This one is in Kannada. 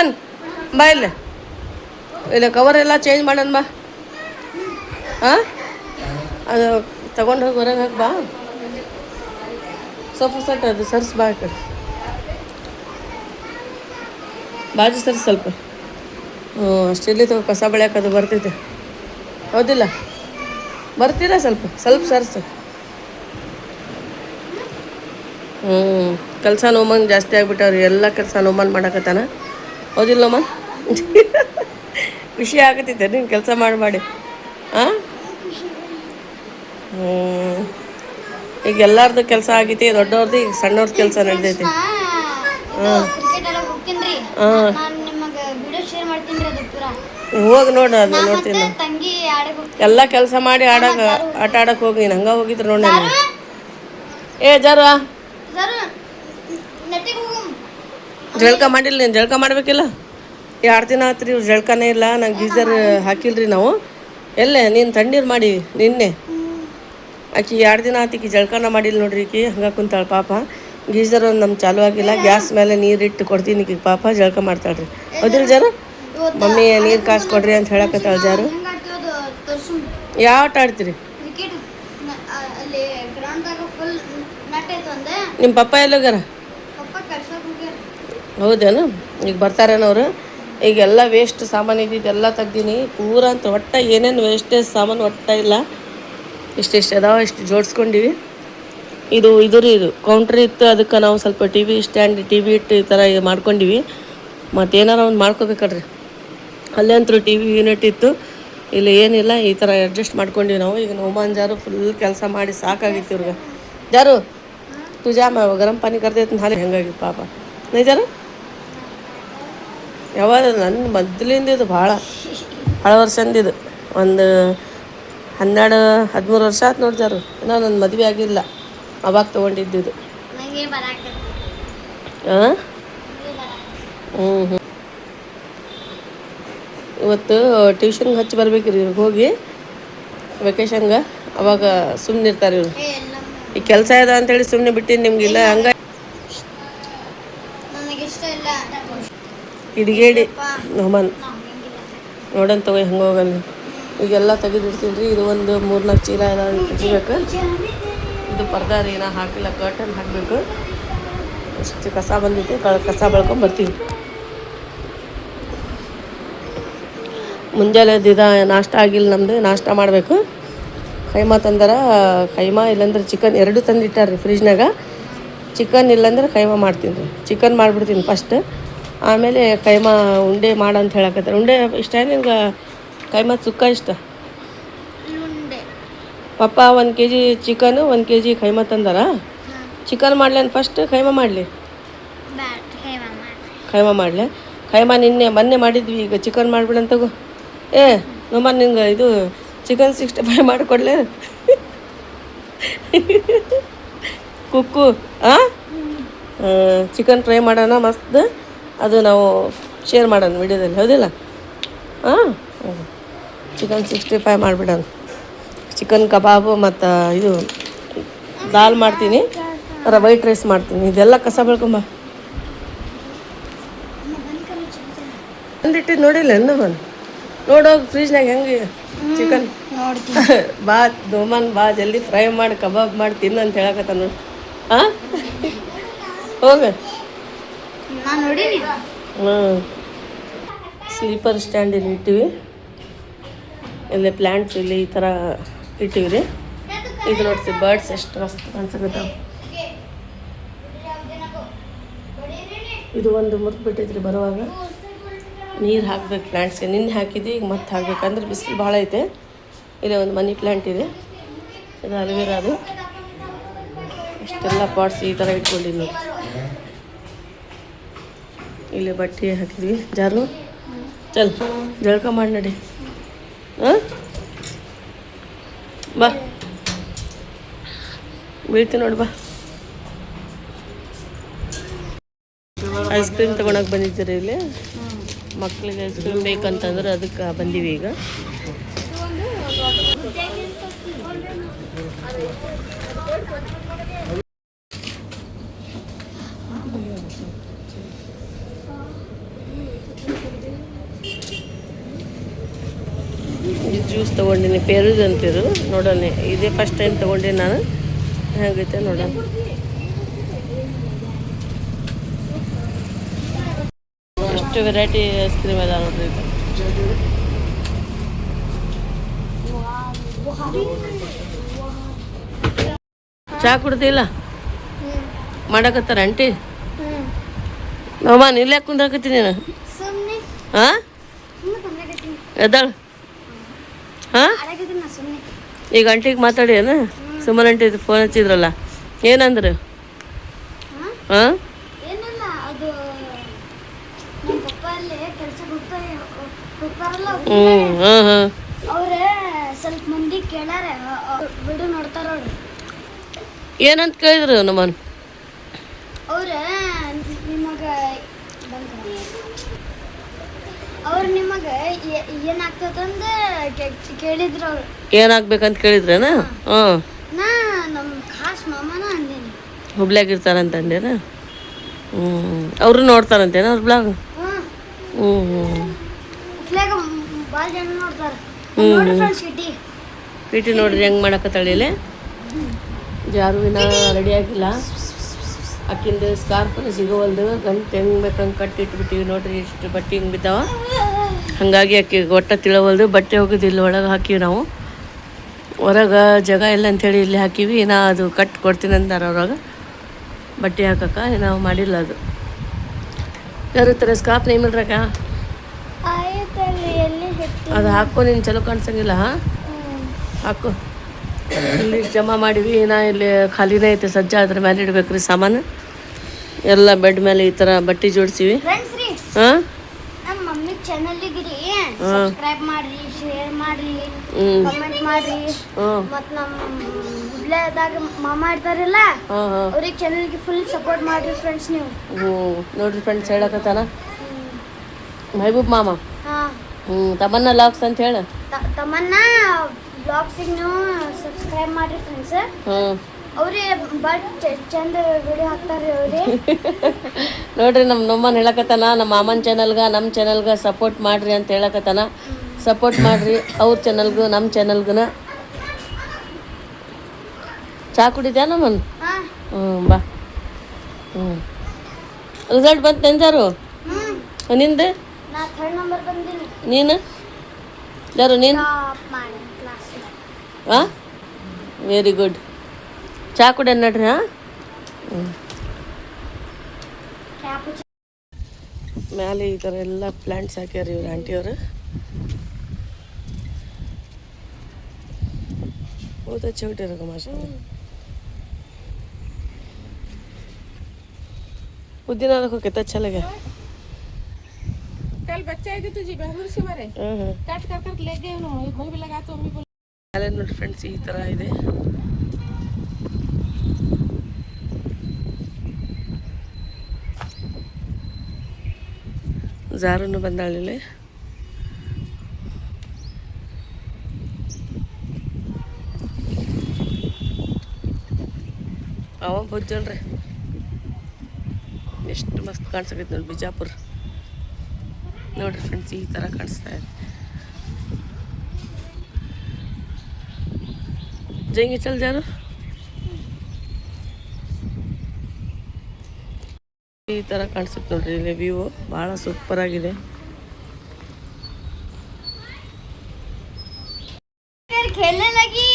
ರೋಹನ್ ಬಾ ಇಲ್ಲ ಕವರ್ ಎಲ್ಲ ಚೇಂಜ್ ಮಾಡೋಣ ಬಾ. ಹಾಂ ಅದು ತಗೊಂಡು ಹೋಗಿ ಹೊರಗೆ ಹಾಕಿ ಬಾ. ಸೋಫಾ ಸೆಟ್ ಅದು ಸರ್ಸ್ ಬಾ ಕಡೆ ಬಾಜು ಸರ್ಸ್ ಸ್ವಲ್ಪ. ಅಷ್ಟಿರ್ಲಿ ತಗೋ, ಕಸ ಬೆಳ್ಯಾಕೆ ಅದು ಬರ್ತೈತೆ ಹೌದಿಲ್ಲ? ಬರ್ತೀರಾ ಸ್ವಲ್ಪ ಸ್ವಲ್ಪ ಸರ್ಸು. ಕೆಲಸ ನೋಮನ್ ಜಾಸ್ತಿ ಆಗ್ಬಿಟ್ಟವ್ರಿ, ಎಲ್ಲ ಕೆಲಸ ನೋಮನ್ ಮಾಡಕತ್ತಾನ ಹೌದಿಲ್ಲ ನೋಮನ್? ಖುಷಿ ಆಗತ್ತೈತೆ ನೀನು ಕೆಲಸ ಮಾಡಿ ಹಾಂ. ಈಗ ಎಲ್ಲಾರ್ದು ಕೆಲಸ ಆಗೈತಿ, ದೊಡ್ಡವ್ರದ್ದು ಈಗ ಸಣ್ಣವ್ರದ್ದು ಕೆಲಸ ನಡೆದೈತಿ. ಹಾಂ ಹೋಗಿ ನೋಡು, ಅದು ನೋಡ್ತೀನಿ. ಎಲ್ಲ ಕೆಲಸ ಮಾಡಿ ಆಟ ಆಡಕ್ಕೆ ಹೋಗಿ ನೀನು ಹಂಗೆ ಹೋಗಿದ್ರು ನೋಡಿ ನಾನು. ಏ ಜಾರು ಜಳಕ ಮಾಡಿಲ್ಲ ನೀನು? ಜಳಕ ಮಾಡ್ಬೇಕಿಲ್ಲ? 2 ದಿನ ಆತ್ರಿ ಇವ್ರು ಜಳಕನೇ ಇಲ್ಲ. ನಂಗೆ ಗೀಝರ್ ಹಾಕಿಲ್ರಿ ನಾವು. ಎಲ್ಲೇ ನೀನು ತಣ್ಣೀರು ಮಾಡಿ ನಿನ್ನೆ ಆಕಿ 2 ದಿನ ಆತಿಕಿ ಜಳಕನ ಮಾಡಿಲ್ಲ ನೋಡ್ರಿ. ಈಕಿ ಹಂಗೆ ಕುಂತಾಳೆ ಪಾಪ. ಗೀಝರ್ ಒಂದು ನಮ್ಗೆ ಚಾಲೂ ಆಗಿಲ್ಲ. ಗ್ಯಾಸ್ ಮೇಲೆ ನೀರಿಟ್ಟು ಕೊಡ್ತೀನಿ ಈಕಿ ಪಾಪ ಜಳಕ ಮಾಡ್ತಾಳ್ರಿ. ಹೌದಿಲ್ಲ ಜಾರು? ಮಮ್ಮಿ ನೀರು ಕಾಸು ಕೊಡ್ರಿ ಅಂತ ಹೇಳಕತ್ತಾಳೆ ಜಾರು. ಯಾವ ಆಟ ಆಡ್ತೀರಿ? ನಿಮ್ಮ ಪಪ್ಪ ಎಲ್ಲೋಗ್ಯಾರ? ಹೌದೇನು? ಈಗ ಬರ್ತಾರೇನವ್ರು? ಈಗೆಲ್ಲ ವೇಸ್ಟ್ ಸಾಮಾನು ಇದ್ದಿದ್ದೆಲ್ಲ ತೆಗ್ದೀನಿ ಪೂರ ಅಂತ. ಒಟ್ಟು ಏನೇನು ವೇಸ್ಟೇಜ್ ಸಾಮಾನು ಒಟ್ಟ ಇಲ್ಲ. ಇಷ್ಟಿಷ್ಟು ಅದಾವ, ಇಷ್ಟು ಜೋಡಿಸ್ಕೊಂಡಿವಿ. ಇದು ರೀ, ಇದು ಕೌಂಟ್ರ್ ಇತ್ತು, ಅದಕ್ಕೆ ನಾವು ಸ್ವಲ್ಪ T V stand, T V ಇಟ್ಟು ಈ ಥರ ಮಾಡ್ಕೊಂಡಿವಿ. ಮತ್ತೇನಾರ ಒಂದು ಮಾಡ್ಕೋಬೇಕಲ್ರಿ. ಅಲ್ಲೇ ಅಂತೂ ಟಿ ವಿ ಯೂನಿಟ್ ಇತ್ತು, ಇಲ್ಲಿ ಏನಿಲ್ಲ. ಈ ಥರ ಅಡ್ಜಸ್ಟ್ ಮಾಡ್ಕೊಂಡಿವಿ ನಾವು. ಈಗ ನೋಮಾನ್ ಜಾರು ಫುಲ್ ಕೆಲಸ ಮಾಡಿ ಸಾಕಾಗಿತ್ತು ಇವ್ರಿಗೆ. ಜಾರು ತುಜಾ ಗರಂ ಪಾನಿ ಕರ್ದೈತೆ ಹಾಲಿ ಹೆಂಗಾಗಿ ಪಾಪ ನೈ ಜಾರು. ಯಾವಾಗ ನನ್ನ ಮೊದಲಿಂದ ಇದು ಭಾಳ ವರ್ಷಂದಿದು, ಒಂದು 12-13 ವರ್ಷ ಆಯ್ತು ನೋಡಿ ಜಾರು. ಇನ್ನೂ ನನ್ನ ಮದುವೆ ಆಗಿಲ್ಲ, ಅವಾಗ ತೊಗೊಂಡಿದ್ದು. ಹಾಂ ಇವತ್ತು ಟ್ಯೂಷನ್ಗೆ ಹಚ್ಚಿ ಬರ್ಬೇಕ್ರಿ ಇವ್ರಿಗೆ ಹೋಗಿ ವೆಕೇಷನ್ಗೆ. ಅವಾಗ ಸುಮ್ಮನೆ ಇರ್ತಾರೆ ಇವ್ರು. ಈ ಕೆಲಸ ಇದೆ ಅಂತೇಳಿ ಸುಮ್ಮನೆ ಬಿಟ್ಟಿನಿ ನಿಮಗಿಲ್ಲ. ಹಂಗೆ ಕಿಡಿಗೇಡಿ ನೋಮನ್ ನೋಡೋಣ ತಗೋ ಹೆಂಗೆ ಹೋಗಲ್ಲ. ಈಗೆಲ್ಲ ತೆಗೆದಿಡ್ತೀನಿ ರೀ. ಇದು ಒಂದು 3-4 ಚೀಲ ಎಲ್ಲ ತೆಗಿಬೇಕು. ಇದು ಪರ್ದ ರೀ ನಾ ಹಾಕಿಲ್ಲ, ಕರ್ಟನ್ ಹಾಕಬೇಕು. ಅಷ್ಟು ಕಸ ಬಂದೈತಿ, ಕಸ ಬೆಳ್ಕೊಂಡು ಬರ್ತೀವಿ. ಮುಂಜಾನೆ ನಾಷ್ಟ ಆಗಿಲ್ಲ ನಮ್ಮದು, ನಾಷ್ಟ ಮಾಡಬೇಕು. ಕೈಮಾ ತಂದಾರ, ಕೈಮಾ ಇಲ್ಲಾಂದ್ರೆ ಚಿಕನ್ ಎರಡೂ ತಂದಿಟ್ಟಾರ್ರಿ ಫ್ರಿಜ್ನಾಗ. ಚಿಕನ್ ಇಲ್ಲಾಂದ್ರೆ ಕೈಮಾ ಮಾಡ್ತೀನಿ ರೀ. ಚಿಕನ್ ಮಾಡಿಬಿಡ್ತೀನಿ ಫಸ್ಟ್, ಆಮೇಲೆ ಕೈಮಾ ಉಂಡೆ ಮಾಡಂತ ಹೇಳಕತ್ತಾರೆ. ಉಂಡೆ ಇಷ್ಟ ನಿನ್ಗೆ? ಕೈಮಾ ಸುಕ್ಕ ಇಷ್ಟ? ಪಪ್ಪ 1 kg ಚಿಕನು 1 kg ಕೈಮಾ ತಂದಾರ. ಚಿಕನ್ ಮಾಡ್ಲೇನು ಫಸ್ಟ್ ಕೈಮಾ ಮಾಡಲಿ? ಕೈಮಾ ಮಾಡಲಿ. ಕೈಮಾ ಮೊನ್ನೆ ಮಾಡಿದ್ವಿ, ಈಗ ಚಿಕನ್ ಮಾಡಿಬಿಡಂತಗೋ. ನಮ್ಮ ನಿಂಗೆ ಇದು ಚಿಕನ್ 65 ಮಾಡಿಕೊಡ್ಲೆ ಕುಕ್ಕು. ಚಿಕನ್ ಫ್ರೈ ಮಾಡೋಣ ಮಸ್ತ್. ಅದು ನಾವು ಶೇರ್ ಮಾಡೋಣ ವಿಡಿಯೋದಲ್ಲಿ ಹೌದಿಲ್ಲ? ಚಿಕನ್ 65 ಮಾಡಿಬಿಡೋಣ. ಚಿಕನ್ ಕಬಾಬು ಮತ್ತು ಇದು ದಾಲ್ ಮಾಡ್ತೀನಿ, ವೈಟ್ ರೈಸ್ ಮಾಡ್ತೀನಿ. ಇದೆಲ್ಲ ಕಸ ಬೆಳ್ಕೊಂಬ ಬಂದಿಟ್ಟಿದ್ದು ನೋಡಿಲ್ಲ ಇನ್ನೂ ಬಂದು ನೋಡೋಗಿ ಫ್ರಿಜ್ನಾಗ ಹೆಂಗೆ ಚಿಕನ್. ಬಾ ದೋಮನ್ ಬಾ ಜಲ್ದಿ ಫ್ರೈ ಮಾಡಿ ಕಬಾಬ್ ಮಾಡಿ ತಿನ್ನು ಅಂತ ಹೇಳಕತ್ತ ನೋಡಿ. ಹೋಗ. ಸ್ಲೀಪರ್ ಸ್ಟ್ಯಾಂಡ್ ಇಲ್ಲಿ ಇಟ್ಟಿವಿ. ಇಲ್ಲಿ ಪ್ಲ್ಯಾಂಟ್ಸ್ ಇಲ್ಲಿ ಈ ಥರ ಇಟ್ಟಿವಿ ರೀ. ಇದು ನೋಡ್ತೀವಿ ಬರ್ಡ್ಸ್ ಎಷ್ಟು ಮಸ್ತ್ ಕಾಣಿಸಕತ್ತಾವ. ಇದು ಒಂದು ಮುರಿದು ಬಿಟ್ಟೈತ್ರಿ ಬರುವಾಗ. ನೀರು ಹಾಕ್ಬೇಕು ಪ್ಲ್ಯಾಂಟ್ಸ್ಗೆ. ನಿನ್ನೆ ಹಾಕಿದ್ವಿ, ಈಗ ಮತ್ತೆ ಹಾಕ್ಬೇಕಂದ್ರೆ ಬಿಸಿಲು ಭಾಳ ಐತೆ. ಇಲ್ಲಿ ಒಂದು ಮನಿ ಪ್ಲ್ಯಾಂಟ್ ಇದೆ, ಇದು ಅಲೋವೆರಾ. ಅದು ಇಷ್ಟೆಲ್ಲ ಪಾಟ್ಸ್ ಈ ಥರ ಇಟ್ಕೊಂಡಿದ್ವಿ. ಇಲ್ಲಿ ಬಟ್ಟೆ ಹಾಕಿದ್ವಿ. ಜಾರು ಚಲ್ ಜಳಕ ಮಾಡಿ ನಡಿ. ಬಾ ಬೀಳ್ತೀನಿ ನೋಡಿ. ಬಾ ಐಸ್ ಕ್ರೀಮ್ ತೊಗೊಳಕ್ಕೆ ಬಂದಿದ್ದೀರಿ ಇಲ್ಲಿ. ಮಕ್ಕಳಿಗೆ ಐಸ್ ಕ್ರೀಮ್ ಬೇಕಂತಂದ್ರೆ ಅದಕ್ಕೆ ಬಂದೀವಿ ಈಗ. ಜ್ಯೂಸ್ ತೊಗೊಂಡಿನಿ, ಪೇರುದು ಅಂತಿರು ನೋಡೋಣ. ಇದೇ ಫಸ್ಟ್ ಟೈಮ್ ತೊಗೊಂಡಿನಿ ನಾನು, ಹೇಗೈತೆ ನೋಡೋಣ. ಎಷ್ಟು ವೆರೈಟಿ ಐಸ್ ಕ್ರೀಮ್ ಅದ ನೋಡ್ರಿ ಇದು. ಚಹಾ ಕುಡ್ದಿಲ್ಲ ಮಾಡಕತ್ತಾರ ಆಂಟಿ? ನೋಮ್ಮ ನಿಲ್ಲ ಯಾಕೆ ಕುಂದ್ರಾಕತ್ತೀನಿ ನೀನು? ಹಾಂ ಎದ್ದಾಳ? ಹಾಂ ಈಗ ಆಂಟಿಗೆ ಮಾತಾಡಿ ಏನು? ಸುಮ್ಮನೆ ಆಂಟಿ ಫೋನ್ ಹಚ್ಚಿದ್ರಲ್ಲ, ಏನಂದ್ರು? ಹಾಂ ಹಾಂ ಹಾಂ ಸ್ವಲ್ಪ ಮಂದಿ ಕೇಳಾರ ವಿಡಿಯೋ ನೋಡ್ತಾರ. ಏನಂತ ಕೇಳಿದ್ರು ನಮ್ಮನ್? ಅವ್ರು ನಿಮಗೆ ಏನಾಗ್ತದಂದ ಕೇಳಿದ್ರು. ಅವ್ರು ಏನಾಗ್ಬೇಕಂತ ಕೇಳಿದ್ರೇನ? ಹಾಂ ನಾ ನಮ್ಮ ಖಾಸ್ ಮಾಮನ ಅಂದೇನಿ. ಹುಬ್ಳ್ಯಾಗ ಇರ್ತಾರಂತ ಅಂದೇನ? ಅವರು ನೋಡ್ತಾರಂತೇನ ಅವ್ರ ಬ್ಲಾಗ್? ಹ್ಞೂ ಹುಬ್ಳ್ಯಾಗ ಭಾಳ ಜನ ನೋಡ್ತಾರೆ. ಪಿಟಿ ನೋಡ್ರಿ ಹೆಂಗೆ ಮಾಡಕತ್ತಾಳಿಲೆ. ಯಾರು ಇನ್ನೂ ರೆಡಿ ಆಗಿಲ್ಲ. ಆಕಿಂದು ಸ್ಕಾರ್ಫನ್ನು ಸಿಗೋವಲ್ದು, ಗಂಟು ಹೆಂಗೆ ಬೇಕಂಗೆ ಕಟ್ಟಿಟ್ಬಿಟ್ಟಿವಿ ನೋಡ್ರಿ. ಎಷ್ಟು ಬಟ್ಟೆ ಹಿಂಗೆ ಬಿದ್ದಾವ, ಹಾಗಾಗಿ ಆಕೆ ಒಟ್ಟ ತಿಳವಲ್ದು. ಬಟ್ಟೆ ಹೋಗಿದ್ದು ಒಳಗೆ ಹಾಕಿವಿ ನಾವು, ಹೊರಗೆ ಜಾಗ ಇಲ್ಲ ಅಂಥೇಳಿ ಇಲ್ಲಿ ಹಾಕಿವಿ. ನಾ ಅದು ಕಟ್ ಕೊಡ್ತೀನಿ ಅಂತಾರೆ ಅವ್ರಾಗ ಬಟ್ಟೆ ಹಾಕಕ್ಕೆ. ನಾವು ಮಾಡಿಲ್ಲ ಅದು. ಯಾರು ಥರ ಸ್ಕಾರ್ಫ್ ನೇಮಿಲ್ರಕ್ಕ ಅದು ಹಾಕೋ, ನೀನು ಚಲೋ ಕಾಣಿಸಂಗಿಲ್ಲ. ಹಾಂ ಹಾಕು. ಇಲ್ಲಿ ಜಮಾ ಮಾಡಿವಿ. ನಾ ಇಲ್ಲಿ ಖಾಲಿನೇ ಐತೆ ಸಜ್ಜ, ಅದ್ರ ಮೇಲೆ ಇಡ್ಬೇಕು ರೀ ಸಾಮಾನು ಎಲ್ಲ. ಬೆಡ್ ಮೇಲೆ ಈ ಥರ ಬಟ್ಟೆ ಜೋಡಿಸಿವಿ. ಹಾಂ ನಮ್ಮ ಮಮ್ಮಿ ಚಾನಲ್ಗೆ ಸಬ್ಸ್ಕ್ರೈಬ್ ಮಾಡ್ರಿ, ಶೇರ್ ಮಾಡ್ರಿ, ಕಮೆಂಟ್ ಮಾಡ್ರಿ. ಮತ್ತು ನಮ್ಮ ಹುಬ್ಳ್ಯಾದಾಗ ಮಾಮ ಇರ್ತಾರಲ್ಲ ಅವ್ರಿಗೆ ಚಾನಲ್ಗೆ ಫುಲ್ ಸಪೋರ್ಟ್ ಮಾಡ್ರಿ ಫ್ರೆಂಡ್ಸ್ ನೀವು. ನೋಡ್ರಿ ಫ್ರೆಂಡ್ಸ್ ಹೇಳಕತ್ತಾನ ಮೆಹಬೂಬ್ ಮಾಮ. ಹಾಂ ತಮನ್ನ ಲಾಕ್ಸ್ ಅಂತ ಹೇಳ. ತಮನ್ನ ಬ್ಲಾಗ್ಸಿಗೆ ನೀವು ಸಬ್ಸ್ಕ್ರೈಬ್ ಮಾಡ್ರಿ ಫ್ರೆಂಡ್ಸ್. ಅವ್ರಿ ಭಾಳ ಚಂದ ವಿಡಿಯೋ ಹಾಕ್ತಾರೆ ಅವ್ರಿ. ನೋಡ್ರಿ ನಮ್ಮ ನಮ್ಮನ ಹೇಳಕತ್ತಾನ, ನಮ್ಮ ಮಾಮನ ಚಾನಲ್ಗೆ ನಮ್ಮ ಚಾನಲ್ಗೆ ಸಪೋರ್ಟ್ ಮಾಡ್ರಿ ಅಂತ ಹೇಳಕತ್ತಾನ. ಸಪೋರ್ಟ್ ಮಾಡ್ರಿ ಅವ್ರ ಚಾನಲ್ಗೂ ನಮ್ಮ ಚಾನಲ್ಗೂ. ಚಹಾ ಕುಡಿದ್ಯಾ ನಮ್ಮನ್? ಬಾ. ರಿಸಲ್ಟ್ ಬಂತು ಎಂಜಾರು ನಿಂದು? ನಾ 3rd ನಂಬರ್ ಬಂದಿನಿ. ನೀನು ಯಾರು? ನೀನು? ಹಾಂ ವೆರಿ ಗುಡ್. ಚಹಾ ಕುಡಿಯ ನಡ್ರಿ. ಹಾಂ ಮ್ಯಾಲೆ ಈ ಥರ ಎಲ್ಲ ಪ್ಲ್ಯಾಂಟ್ಸ್ ಹಾಕ್ಯಾರ ಇವ್ರು ಆಂಟಿಯವರು. बहुत अच्छे उठे रखो माशाल्लाह. पुदीना देखो कितना अच्छा लगा. कल बच्चा आई थी तुझे बहनूर से मारे काट कर कर ले गए उन्होंने. मैं भी लगा तो मम्मी बोल ಅಲ್ಲೇ ನೋಡಿ ಫ್ರೆಂಡ್ಸ್ ಈ ಥರ ಇದೆ. ಜಾರನ್ನು ಬಂದಾಳಿಲೆ. ಅವ ಬೊಜ್ಜಲ್ರಿ ಎಷ್ಟು ಮಸ್ತ್ ಕಾಣಿಸಕೈತೆ ನೋಡಿ ಬಿಜಾಪುರ. ನೋಡ್ರಿ ಫ್ರೆಂಡ್ಸ್ ಈ ಥರ ಕಾಣಿಸ್ತಾ ಇದೆ. ಜಂಗಿ ಚಲ್ ಜಾರು. ಈ ಥರ ಕಾಣಿಸುತ್ತೆ ನೋಡ್ರಿ ಇಲ್ಲಿ ವ್ಯೂ ಭಾಳ ಸೂಪರ್ ಆಗಿದೆ. खेलने लगी.